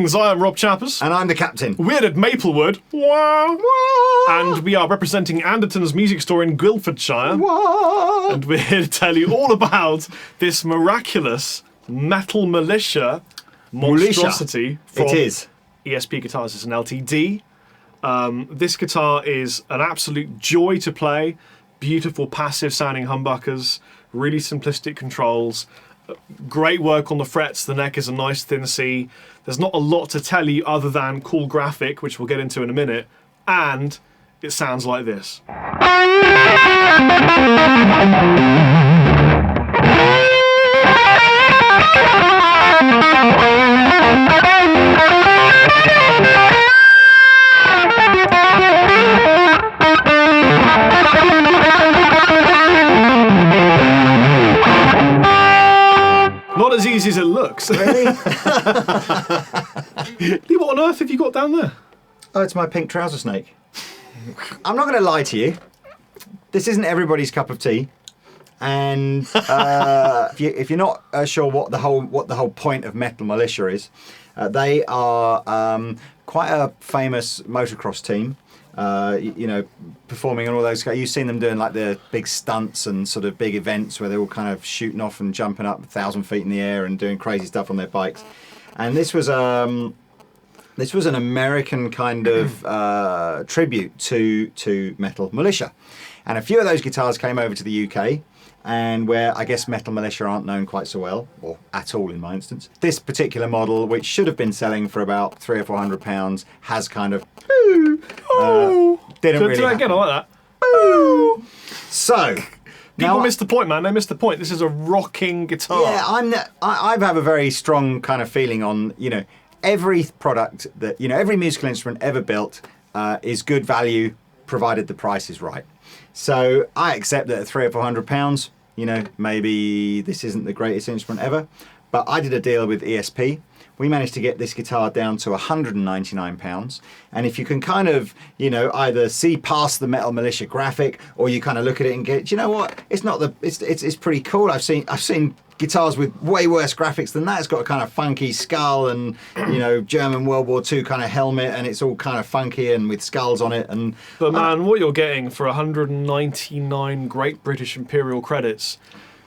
Greetings, I am Rob Chappers. And I'm the captain. We're at Maplewood. Wah, wah. And we are representing Andertons music store in Guildfordshire. Wah. And we're here to tell you all about this miraculous metal Mulisha monstrosity from It is. ESP Guitars. It's an LTD. This guitar is an absolute joy to play. Beautiful passive sounding humbuckers, really simplistic controls. Great work on the frets. The neck is a nice thin C. There's not a lot to tell you other than cool graphic, which we'll get into in a minute, and it sounds like this. Not as easy as it looks. Really? What on earth have you got down there? Oh, it's my pink trouser snake. I'm not going to lie to you. This isn't everybody's cup of tea, and if you're not sure what the whole point of Metal Mulisha is, they are quite a famous motocross team. Performing on all those. You've seen them doing like the big stunts and sort of big events where they're all kind of shooting off and jumping up 1,000 feet in the air and doing crazy stuff on their bikes. And this was an American kind of tribute to Metal Mulisha. And a few of those guitars came over to the UK, and where I guess Metal Mulisha aren't known quite so well, or at all in my instance. This particular model, which should have been selling for about £300 or £400, has kind of didn't really happen. Again, I like that. So people miss the point, man. They miss the point. This is a rocking guitar. Yeah, I have a very strong kind of feeling on every product that every musical instrument ever built is good value provided the price is right. So I accept that at £300 or £400, maybe this isn't the greatest instrument ever, but I did a deal with ESP. We managed to get this guitar down to £199, and if you can kind of, either see past the Metal Mulisha graphic, or you kind of look at it and get, it's pretty cool. I've seen guitars with way worse graphics than that. It's got a kind of funky skull and German World War II kind of helmet, and it's all kind of funky and with skulls on it. But man, what you're getting for 199 Great British Imperial credits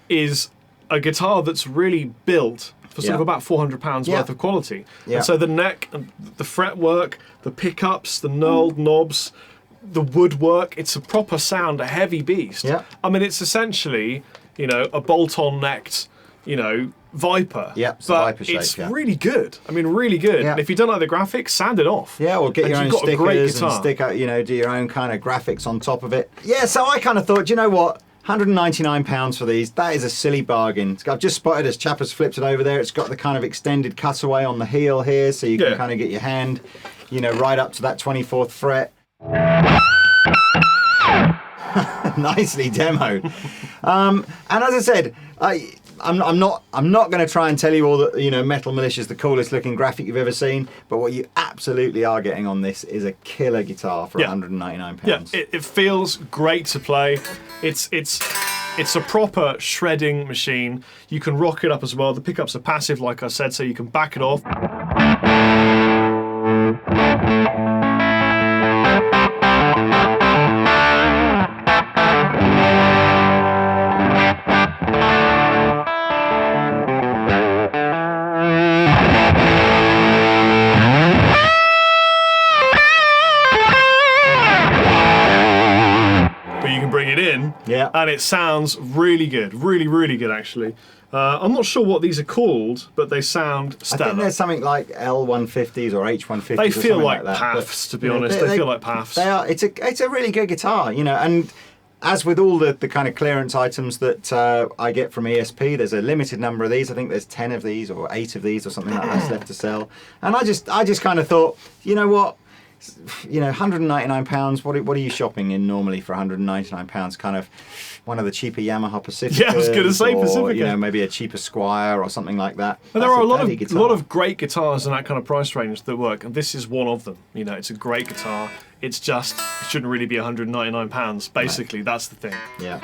is a guitar that's really built for sort of about £400 worth of quality. Yeah. And so the neck, the fretwork, the pickups, the knurled knobs, the woodwork, it's a proper sound, a heavy beast. Yeah. I mean, it's essentially, a bolt-on necked, Viper. Yeah, it's but Viper shape, it's really good. I mean, really good. Yeah. And if you don't like the graphics, sand it off. Yeah, or get and your own you've got a great stickers and guitar. stick out, do your own kind of graphics on top of it. Yeah, so I kind of thought, you know what? £199 for these, that is a silly bargain. I've just spotted as Chappers flipped it over there, it's got the kind of extended cutaway on the heel here, so you can kind of get your hand, right up to that 24th fret. Nicely demoed. And as I said, I'm not going to try and tell you all that Metal Mulisha is the coolest looking graphic you've ever seen, but what you absolutely are getting on this is a killer guitar for £199. Yeah, it feels great to play. It's a proper shredding machine. You can rock it up as well. The pickups are passive, like I said, so you can back it off. And it sounds really good, really good actually. I'm not sure what these are called, but they sound stellar. I think there's something like L150s or H150s. They feel like that. PAFs, to be honest. They feel like PAFs. They are. It's a really good guitar, and as with all the kind of clearance items that I get from ESP, there's a limited number of these. I think there's 10 of these or 8 of these or something like that's left to sell. And I just kind of thought, you know what? £199. What are you shopping in normally for £199? Kind of one of the cheaper Yamaha Pacificas. Yeah, I was going to say Pacifica. Maybe a cheaper Squire or something like that. But there are a lot of great guitars in that kind of price range that work, and this is one of them. It's a great guitar. It's just, it shouldn't really be £199. Basically, right. That's the thing. Yeah.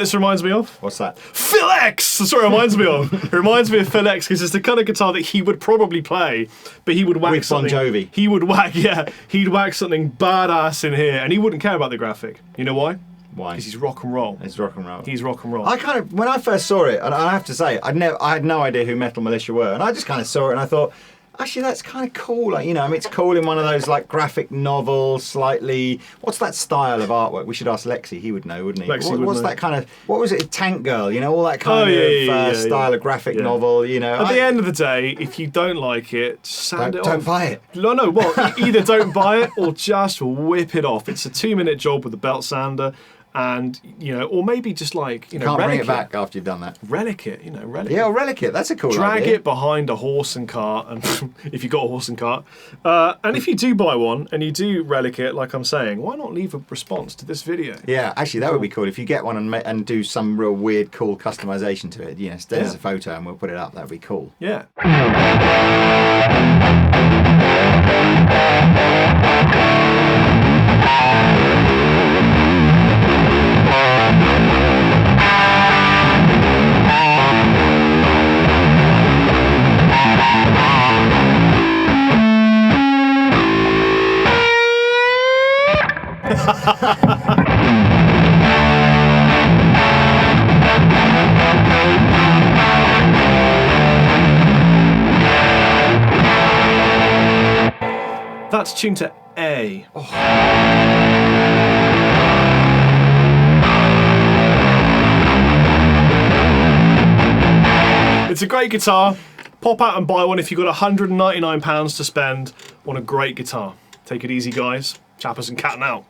this reminds me of? What's that? Phil X! That's what it reminds me of. It reminds me of Phil X because it's the kind of guitar that he would probably play, but he would whack With Bon something. Jovi. He'd whack something badass in here, and he wouldn't care about the graphic. You know why? Why? Because he's rock and roll. It's rock and roll. He's rock and roll. I kind of, when I first saw it, and I have to say, I had no idea who Metal Mulisha were, and I just kind of saw it and I thought, actually, that's kind of cool. Like, you know, I mean, it's cool in one of those like graphic novel, slightly. What's that style of artwork? We should ask Lexi. He would know, wouldn't he? Lexi would What's know. that kind of? What was it? Tank Girl. You know, all that kind of style of graphic novel. You know. At the end of the day, if you don't like it, sand it off. Don't buy it. No. Well, either don't buy it or just whip it off. It's a 2-minute job with the belt sander. And, you know, or maybe just like, you know, Can't bring relic it back after you've done that. Relic it, you know, relic Yeah, it. or relic it. That's a cool Drag idea. it behind a horse and cart, and if you've got a horse and cart. And if you do buy one and you do relic it, like I'm saying, why not leave a response to this video? Yeah, actually, that would be cool. If you get one and do some real weird, cool customization to it, you know, there's a photo and we'll put it up. That would be cool. Yeah. That's tuned to A. It's a great guitar. Pop out and buy one if you've got £199 to spend on a great guitar. Take it easy, guys. Chappers and Cat now.